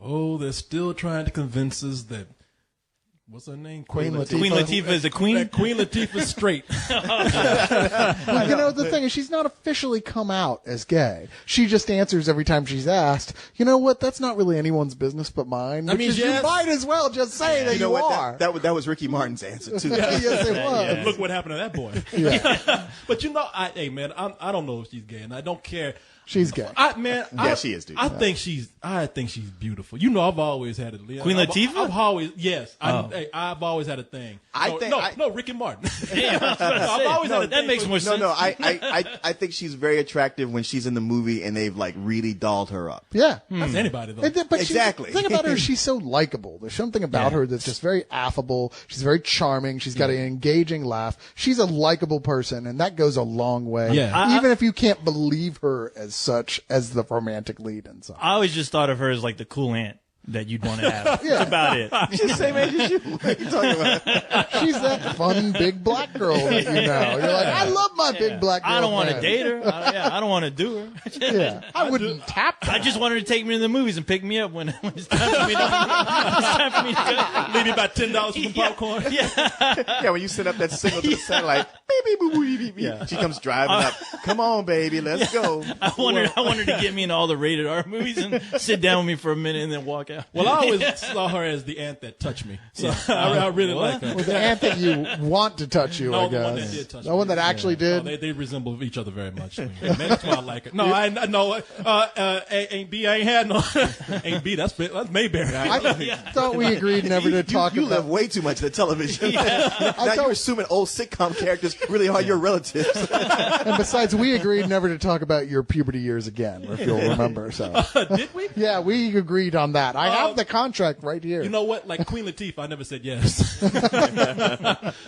Oh, they're still trying to convince us that. What's her name? Queen Latifah. Queen Latifah is a queen? That Queen Latifah's straight. Well, you know, the thing is, she's not officially come out as gay. She just answers every time she's asked, you know what, that's not really anyone's business but mine. I mean, you might as well just say that You know what? are. That was Ricky Martin's answer, too. Yes, it was. And look what happened to that boy. Yeah. But you know, hey man, I don't know if she's gay, and I don't care. She's gay. Yeah, she is, dude. I think she's beautiful. You know, I've always had it. Queen Latifah? I've always, yes. I've always had a thing. No, Ricky Martin. Damn, I was about to say, I've always had a that thing makes for- more sense. No, I think she's very attractive when she's in the movie and they've like really dolled her up. Yeah. That's anybody though. But Exactly. The thing about her is she's so likable. There's something about her that's just very affable. She's very charming. She's got an engaging laugh. She's a likable person, and that goes a long way. Yeah. Even if you can't believe her as such as the romantic lead in something. I always just thought of her as like the cool aunt that you'd want to have. Yeah. That's about it. She's the same age as you. What are you talking about? She's that fun big black girl that you know. You're like, I love my big black girl. I don't want to friend. date her. I don't want to do her. Yeah. I wouldn't tap her. I just want her to take me to the movies and pick me up when it's time for me to Leave me about $10 for some popcorn. Yeah, when you send up that signal to the satellite, beep, beep, boop, boop, beep, beep, she comes driving up. Come on, baby, let's go. I want her to get me into all the rated R movies and sit down with me for a minute and then walk out. Well, I always saw her as the aunt that touched me. So I really like her. Well, the aunt that you want to touch you, No, I the guess. one that did touch The one me. that actually did. They resemble each other very much. Maybe that's why I like her. No, I know. Ain't B. I ain't had no. Ain't B. That's Mayberry. I thought we agreed never to talk You about. live way too much to television. Now you're assuming old sitcom characters really are your relatives. And besides, we agreed never to talk about your puberty years again, if you'll remember. So, Did we? yeah, we agreed on that. I have the contract right here. You know what? Like Queen Latifah, I never said yes.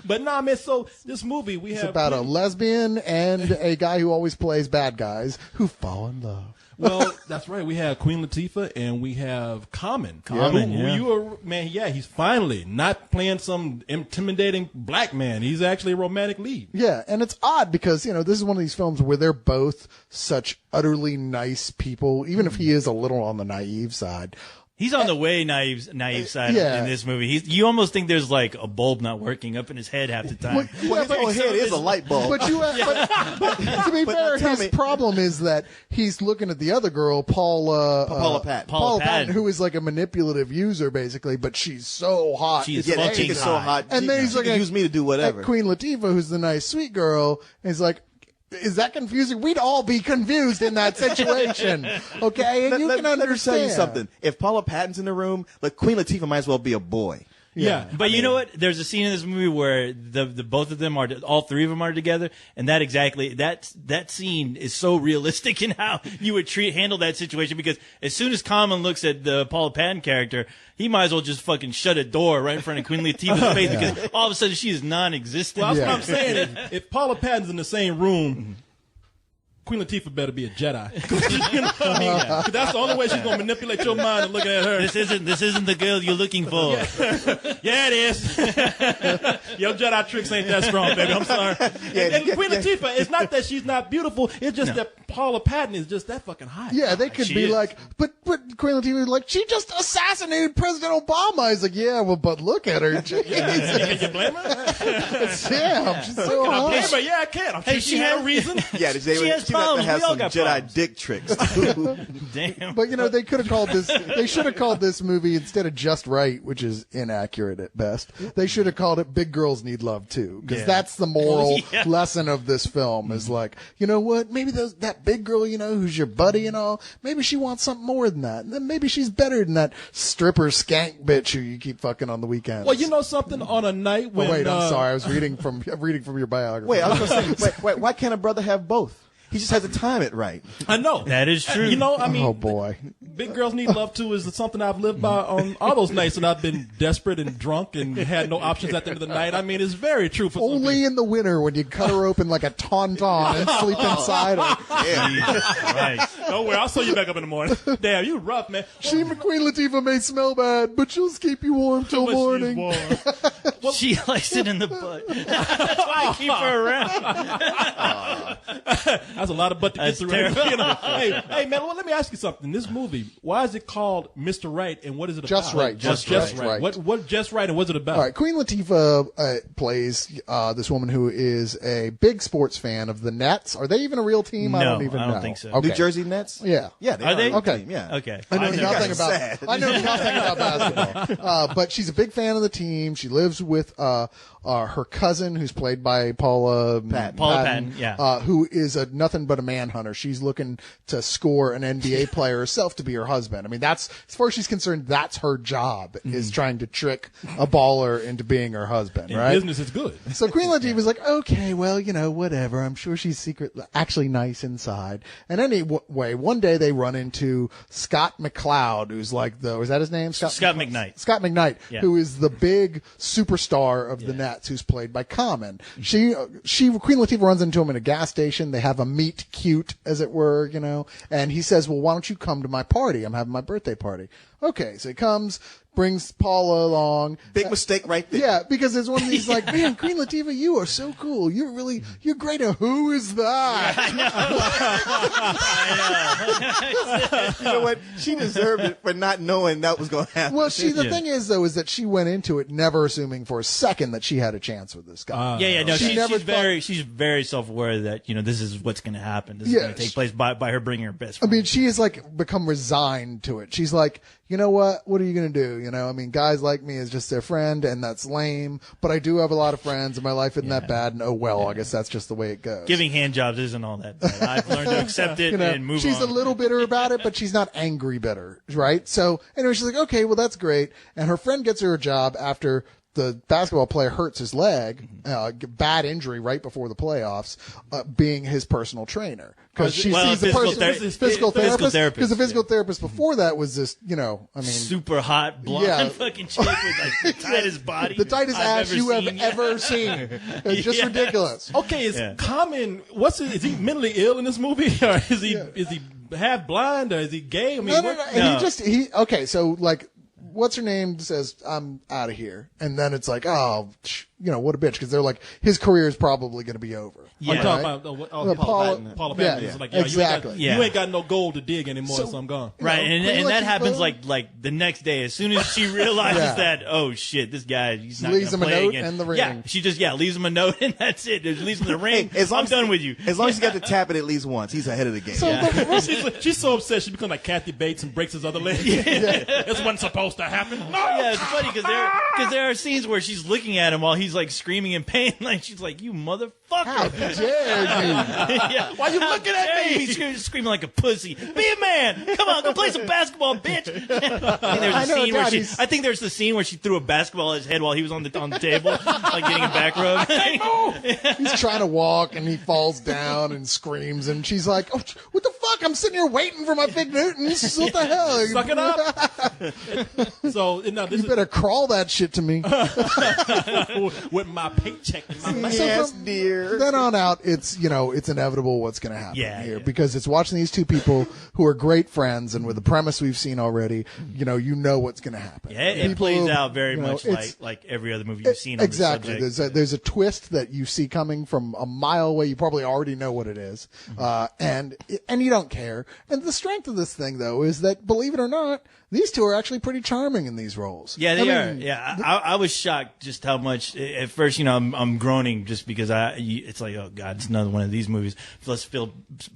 But nah, man. So this movie we it's have about a lesbian and a guy who always plays bad guys who fall in love. Well, that's right. We have Queen Latifah and we have Common. Common, who yeah. you are, man. Yeah, he's finally not playing some intimidating black man. He's actually a romantic lead. Yeah, and it's odd because, you know, this is one of these films where they're both such utterly nice people, even if he is a little on the naive side. He's on the way naive side Yeah. in this movie. You almost think there's like a bulb not working up in his head half the time. Well, his whole head is a light bulb. But but to be fair, tell his me- problem is that he's looking at the other girl, Paula Patton. Paula Patton, Patton. who is like a manipulative user, basically, but she's so hot. She's It's Yeah, that fucking chick is so hot. And then he's she looking can at- use me to do whatever. At Queen Latifah, who's the nice, sweet girl, and he's like, is that confusing? We'd all be confused in that situation, okay? And you can let me understand. tell you something. If Paula Patton's in the room, like Queen Latifah might as well be a boy. Yeah, But you know what? There's a scene in this movie where the both of them are, all three of them are together, and that scene is so realistic in how you would handle that situation. Because as soon as Common looks at the Paula Patton character, he might as well just fucking shut a door right in front of Queen Latifah's face because all of a sudden she is non-existent. Well, that's Yeah. what I'm saying. If Paula Patton's in the same room, Queen Latifah better be a Jedi. You know what I mean? 'Cause that's the only way she's gonna manipulate your mind and looking at her. This isn't the girl you're looking for. Yeah, it is. Your Jedi tricks ain't that strong, baby. I'm sorry. And Queen Latifah, it's not that she's not beautiful. It's just that Paula Patton is just that fucking hot. Yeah, they could She be is. like, but Queen Latifah is like, she just assassinated President Obama. He's like, yeah, well, but look at her. Can you blame her? Damn, she's so Can I blame hot. her? Yeah, I can. I'm sure she had a reason. Yeah, She has she might problems. have We all some got Jedi problems. dick tricks. Too. Damn. But, you know, they could have called this, they should have called this movie, instead of Just Right, which is inaccurate at best, they should have called it Big Girls Need Love Too. Because Yeah. that's the moral Yeah. lesson of this film is like, you know what, maybe that big girl, you know, who's your buddy and all, maybe she wants something more than that. And then maybe she's better than that stripper skank bitch who you keep fucking on the weekends. Well, you know something? On a night when Oh, wait, I'm sorry. I was reading from your biography. Wait, I was going to say, wait, why can't a brother have both? He just has to time it right. I know That is true. You know, I mean, Oh boy. Big Girls Need Love Too is something I've lived by on all those nights when I've been desperate and drunk and had no options at the end of the night. I mean, it's very true for some Only people. in the winter when you cut her open like a tauntaun and sleep inside her. Jesus Christ. Don't worry, I'll sew you back up in the morning. Damn, you rough, man. Queen Latifah may smell bad, but she'll keep you warm till But she's morning. warm. She likes it in the butt. That's why I keep her around. That's a lot of butt to get That's through. terrible. You know? Hey, man, well, let me ask you something. This movie, why is it called Mr. Right, and what is it Just about? Right. Just Right. What Just Right, and what's it about? All right, Queen Latifah plays this woman who is a big sports fan of the Nets. Are they even a real team? I No, don't even know. I don't think so. Okay. New Jersey Nets? Yeah. Yeah, they Are they? a real Okay. team, yeah. Okay. I know I've never- nothing guys are about. sad. I know nothing about basketball. But she's a big fan of the team. She lives with her cousin, who's played by Paula Patton, yeah. who is nothing but a manhunter. She's looking to score an NBA player herself to be her husband. I mean, that's as far as she's concerned, that's her job is trying to trick a baller into being her husband. In Right? business is good. So Queen Latifah's like, okay, well, whatever. I'm sure she's actually nice inside. And anyway, one day they run into Scott McCloud, who's like was that his name? Scott McKnight. Scott McKnight, Yeah. who is the big superstar of the Nets, who's played by Common. Queen Latifah runs into him in a gas station. They have a meet cute, as it were, and he says, well, why don't you come to my party? I'm having my birthday party. Okay. So he comes, brings Paula along. Big mistake right there. Yeah, because it's one of these like, man, Queen Latifah, you are so cool. You're great. Who is that? You know what? She deserved it for not knowing that was going to happen. Well, the thing is, though, is that she went into it never assuming for a second that she had a chance with this guy. No, She never she's very self-aware that, this is what's going to happen. This is Yeah, going to take place by her bringing her best friend. I mean, she has become resigned to it. She's like, you know what? What are you going to do? I mean, guys like me is just their friend, and that's lame. But I do have a lot of friends, and my life isn't that bad. And I guess that's just the way it goes. Giving hand jobs isn't all that bad. I've learned to accept it and move she's on. a little bitter about it, but she's not angry bitter, right? So anyway, she's like, okay, well, that's great. And her friend gets her a job after the basketball player hurts his leg, bad injury right before the playoffs, being his personal trainer. Because she sees the physical therapist. Because the physical therapist before that was this, super hot blonde fucking chick with the tightest body, the tightest ass you have ever seen. It's just ridiculous. Okay, is Common? Is he mentally ill in this movie, or is he half blind, or is he gay? I mean, No. Okay, so what's her name says, I'm out of here. And then it's like, oh, what a bitch. Because they're like, his career is probably going to be over. Yeah. I'm talking about Paula Patton. It's like, exactly. You ain't got no gold to dig anymore, so I'm gone. Right, and that happens like the next day. As soon as she realizes that, oh shit, this guy, he's not going to play again. And the ring. Yeah, she just leaves him a note, and that's it. Just leaves him the ring. I'm done with you. As long as he got to tap it at least once, he's ahead of the game. She's so upset she becomes like Kathy Bates and breaks his other leg. This wasn't supposed to happen. No! Yeah, it's funny because there are scenes where she's looking at him while he's screaming in pain, she's like, "You motherfucker! How dare you?" Yeah. Why you looking at me? He's screaming like a pussy. Be a man! Come on, go play some basketball, bitch! I think there's the scene where she threw a basketball at his head while he was on the table, getting a back rub. He's trying to walk and he falls down and screams, and she's like, oh, "What the fuck? I'm sitting here waiting for my Big Newtons. What the hell? Suck it up." So You better crawl that shit to me. with my paycheck. In my Yes, dear. Then on out, it's inevitable what's going to happen here because it's watching these two people who are great friends, and with the premise we've seen already, you know what's going to happen. Yeah, it plays out very much like every other movie you've seen. On Exactly. The subject. There's a twist that you see coming from a mile away. You probably already know what it is, and you don't care. And the strength of this thing, though, is that, believe it or not, these two are actually pretty charming in these roles. Yeah, they are. Yeah, I was shocked just how much. At first, I'm groaning just because it's like, oh god, it's another one of these movies. Let's feel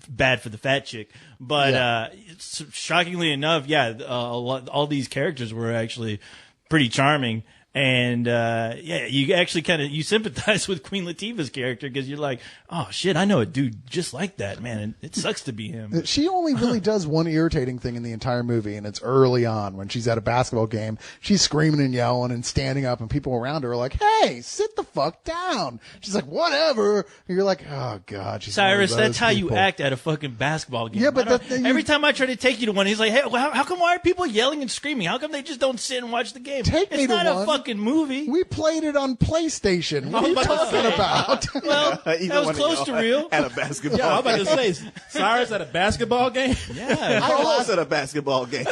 bad for the fat chick. But shockingly enough, all these characters were actually pretty charming. And you actually you sympathize with Queen Latifah's character because you're like, oh shit, I know a dude just like that, man, and it sucks to be him. She only really does one irritating thing in the entire movie, and it's early on when she's at a basketball game. She's screaming and yelling and standing up, and people around her are like, "Hey, sit the fuck down." She's like, "Whatever." And you're like, "Oh god, she's Cyrus, one of that's those how people. you act at a fucking basketball game." Yeah, but every time I try to take you to one, he's like, "Hey, how come why are people yelling and screaming? How come they just don't sit and watch the game?" Take me it's to not one. a fucking fucking movie. We played it on PlayStation. What are you talking about? Well, that was close to real. At a basketball Yeah, I was about to say, Cyrus at a basketball game? Yeah. I was at a basketball game.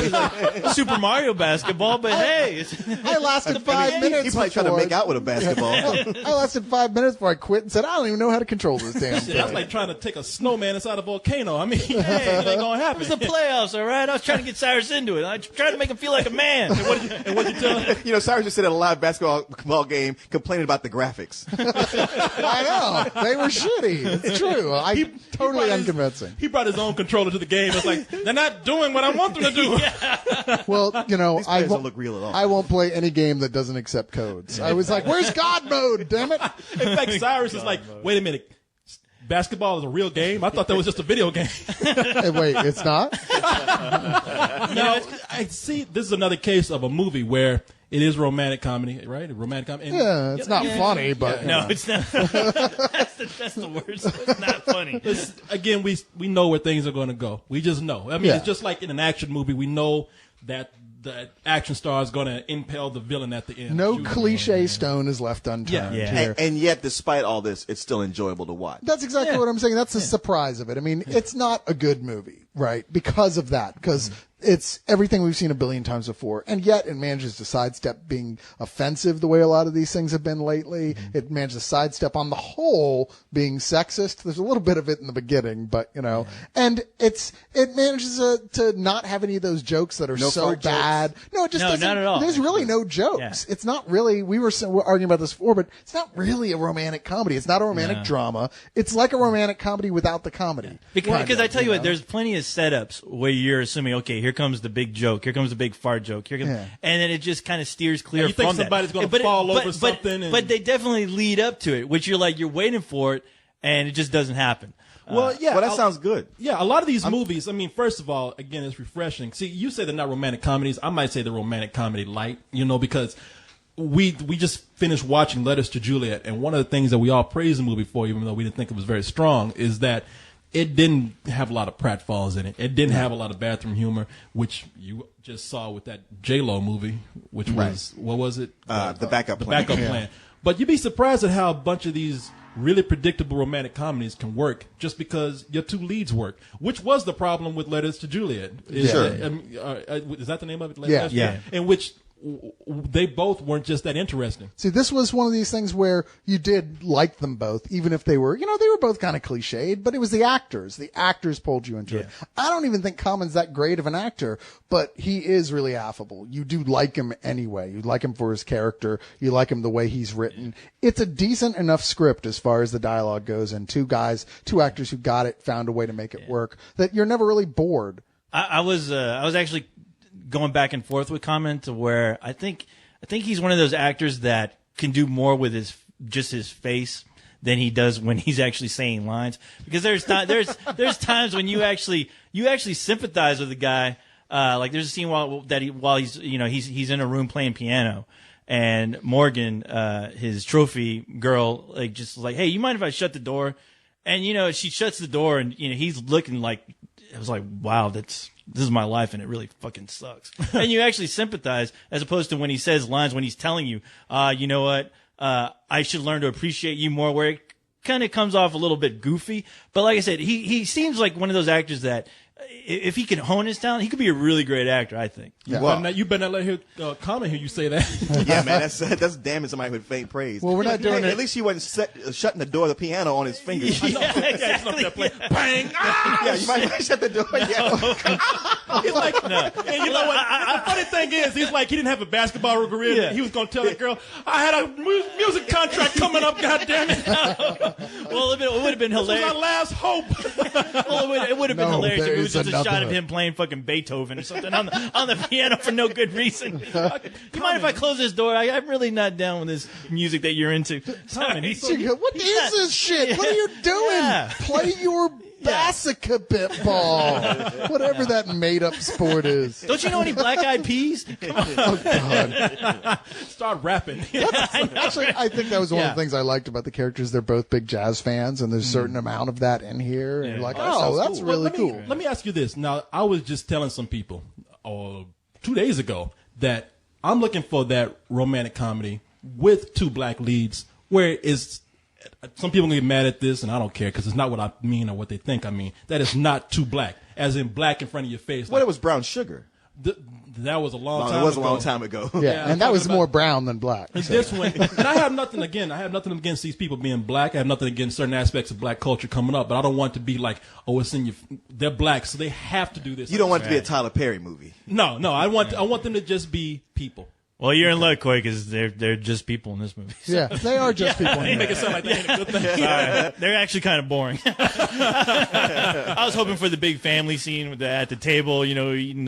Super Mario basketball, but hey. I lasted 5 minutes. He probably tried to make out with a basketball. I lasted 5 minutes before I quit and said, I don't even know how to control this damn Shit, that's thing. like trying to take a snowman inside a volcano. I mean, hey, it ain't gonna happen. It was the playoffs, all right? I was trying to get Cyrus into it. I tried to make him feel like a man. And what you tell him? You know, Cyrus just said at a live basketball game complaining about the graphics. I know. They were shitty. It's true. Totally unconvincing. He brought his own controller to the game. It's like, they're not doing what I want them to do. Well, you know, These players don't look real at all. I won't play any game that doesn't accept codes. I was like, where's God mode, damn it? In fact, Cyrus is like, wait a minute. Basketball is a real game? I thought that was just a video game. Hey, wait, it's not? Now, I see this is another case of a movie where it is romantic comedy, right? A romantic comedy. And Yeah, it's not funny, but... No, it's not. That's the worst. It's not funny. Again, we know where things are going to go. We just know. I mean, Yeah. it's just like in an action movie. We know that the action star is going to impale the villain at the end. No Shoot. cliche stone is left unturned Yeah. here. And yet, despite all this, it's still enjoyable to watch. That's exactly what I'm saying. That's the surprise of it. I mean, it's not a good movie, right? Because of that. Because it's everything we've seen a billion times before. And yet it manages to sidestep being offensive the way a lot of these things have been lately. It manages to sidestep on the whole being sexist. There's a little bit of it in the beginning, but you know, and it manages to not have any of those jokes that are No so fart jokes? bad. No, it just No, doesn't. not at all. There's really no jokes. Yeah. It's not really, we're arguing about this before, but it's not really a romantic comedy. It's not a romantic drama. It's like a romantic comedy without the comedy. Because I tell you what, there's plenty of setups where you're assuming, okay, here comes the big joke, here comes the big fart joke, and then it just kind of steers clear Yeah, you think from somebody's that. gonna fall over something and- But they definitely lead up to it, which you're waiting for it, and it just doesn't happen. Well, yeah. Well, that sounds good. Yeah, a lot of these movies, I mean, first of all, again, it's refreshing. See, you say they're not romantic comedies. I might say they're romantic comedy light, because we just finished watching Letters to Juliet, and one of the things that we all praised the movie for, even though we didn't think it was very strong, is that it didn't have a lot of pratfalls in it. It didn't have a lot of bathroom humor, which you just saw with that J-Lo movie, which was, what was it? The Backup The Plan. Backup Plan. But you'd be surprised at how a bunch of these really predictable romantic comedies can work just because your two leads work, which was the problem with Letters to Juliet. Is that the name of it? Letters to Juliet? In which they both weren't just that interesting. See, this was one of these things where you did like them both, even if they were, they were both kind of cliched, but it was the actors. The actors pulled you into it. I don't even think Common's that great of an actor, but he is really affable. You do like him anyway. You like him for his character. You like him the way he's written. It's a decent enough script as far as the dialogue goes, and two actors who got it, found a way to make it work, that you're never really bored. I was actually going back and forth with Common to where I think he's one of those actors that can do more with his face than he does when he's actually saying lines. Because there's times when you actually sympathize with the guy. Like there's a scene while he's he's in a room playing piano, and Morgan, his trophy girl, hey, you mind if I shut the door? And she shuts the door, and he's looking like, I was like, wow, this is my life, and it really fucking sucks. And you actually sympathize, as opposed to when he says lines, when he's telling you, you know what, I should learn to appreciate you more, where it kind of comes off a little bit goofy. But like I said, he seems like one of those actors that, if he can hone his talent, he could be a really great actor, I think. Yeah. You better not let Common hear you say that. Yeah, man, that's damning somebody with faint praise. Well, we're not doing it. At least he wasn't shutting the door of the piano on his fingers. Yeah, exactly. Bang! Ah! Yeah, you might shut the door. Yeah. He's like, and you know what? The funny thing is, he's like, he didn't have a basketball career. Yeah. He was going to tell that girl, I had a music contract coming up, goddammit. Well, it would have been This was hilarious. our last hope. Well, it would have been No, hilarious if there it was is just a shot of another. him playing fucking Beethoven or something on the piano for no good reason. You mind if I close this door? I'm really not down with this music that you're into. Sorry. What is this shit? What are you doing? Yeah. Play your basketball ball. Whatever that made-up sport is. Don't you know any Black Eyed Peas? Come on. Oh, God. Start rapping. Actually, I think that was one of Yeah. the things I liked about the characters. They're both big jazz fans, and there's a certain amount of that in here. And you're like, sounds that's cool. really Let me- cool. Let me ask you this. Now, I was just telling some people 2 days ago that I'm looking for that romantic comedy with 2 black leads where it's, some people get mad at this, and I don't care because it's not what I mean or what they think I mean. That is not too black, as in black in front of your face. Well, it was brown sugar. That was a long time ago. It was a long time ago. Yeah, and that was more brown than black. And this one, and I have nothing against these people being black. I have nothing against certain aspects of black culture coming up, but I don't want it to be like, oh, it's in your, they're black, so they have to do this. You don't want it to be a Tyler Perry movie. No, I want them to just be people. Well, you're in luck, Korey, because they're just people in this movie. Yeah, they are just people. You make it sound like that ain't a good thing. They're actually kind of boring. I was hoping for the big family scene with at the table, eating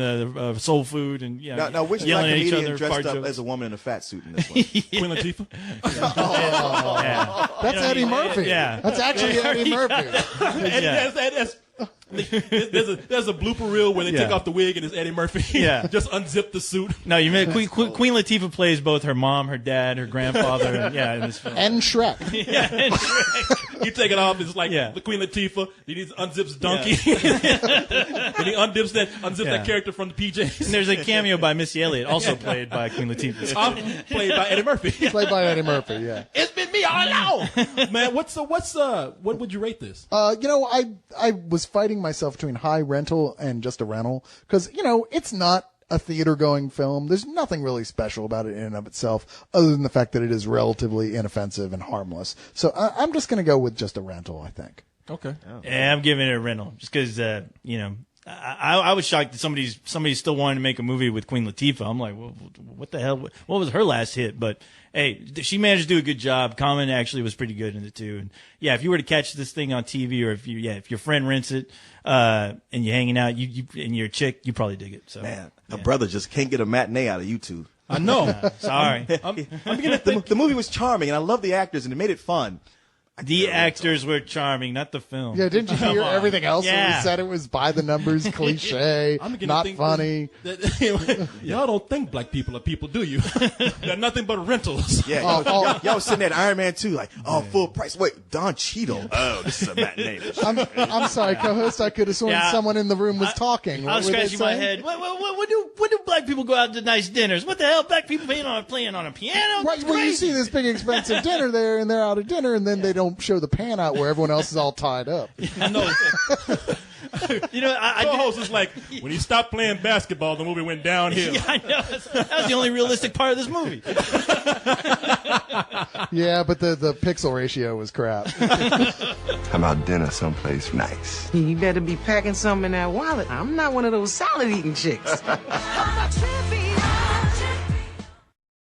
soul food and Now, which black yelling at each comedian other. dressed up jokes. as a woman in a fat suit in this one? Queen Latifah. Yeah. That's Eddie Murphy. Yeah. That's actually Eddie Murphy. There's a blooper reel where they take off the wig and it's Eddie Murphy. Yeah. Just unzip the suit. No, you meant Queen Latifah plays both her mom, her dad, her grandfather, in this film. And Shrek. Yeah, and Shrek. You take it off, it's like the Queen Latifah. He unzips Donkey. And he unzips that character from the PJs. And there's a cameo by Missy Elliott, also played by Queen Latifah. Played by Eddie Murphy. Played by Eddie Murphy, yeah. It's been me all along. Man, what would you rate this? I was fighting myself between high rental and just a rental because, it's not a theater-going film. There's nothing really special about it in and of itself other than the fact that it is relatively inoffensive and harmless. So I'm just going to go with just a rental, I think. Okay. Yeah, I'm giving it a rental just because, I was shocked that somebody still wanted to make a movie with Queen Latifah. I'm like, well, what the hell? What was her last hit? But hey, she managed to do a good job. Common actually was pretty good in it too. And yeah, if you were to catch this thing on TV, or if your friend rents it, and you're hanging out, and you're a chick, you probably dig it. So Man, a brother just can't get a matinee out of you two. I know. Sorry. I'm beginning to think. The movie was charming, and I love the actors, and it made it fun. The actors were charming, not the film. Yeah, didn't you hear everything else when Yeah. we said it was by the numbers, cliche, I'm beginning not to think funny? Y'all don't think black people are people, do you? They're nothing but rentals. Yeah, y'all was sitting there at Iron Man 2 like, full price. Wait, Don Cheadle. Oh, this is a matinee. I'm sorry, co-host. I could have sworn Yeah. someone in the room was talking. I was What were they scratching my saying? head. When do black people go out to nice dinners? What the hell? Black people playing on a piano? Right, It's well, you crazy. see this big expensive dinner there, and they're out at dinner, and then they don't show the pan out where everyone else is all tied up. I know. I Co-host is like, when he stopped playing basketball, the movie went downhill. Yeah, I know. That was the only realistic part of this movie. Yeah, but the pixel ratio was crap. How about dinner someplace nice? You better be packing something in that wallet. I'm not one of those salad eating chicks. On a trivia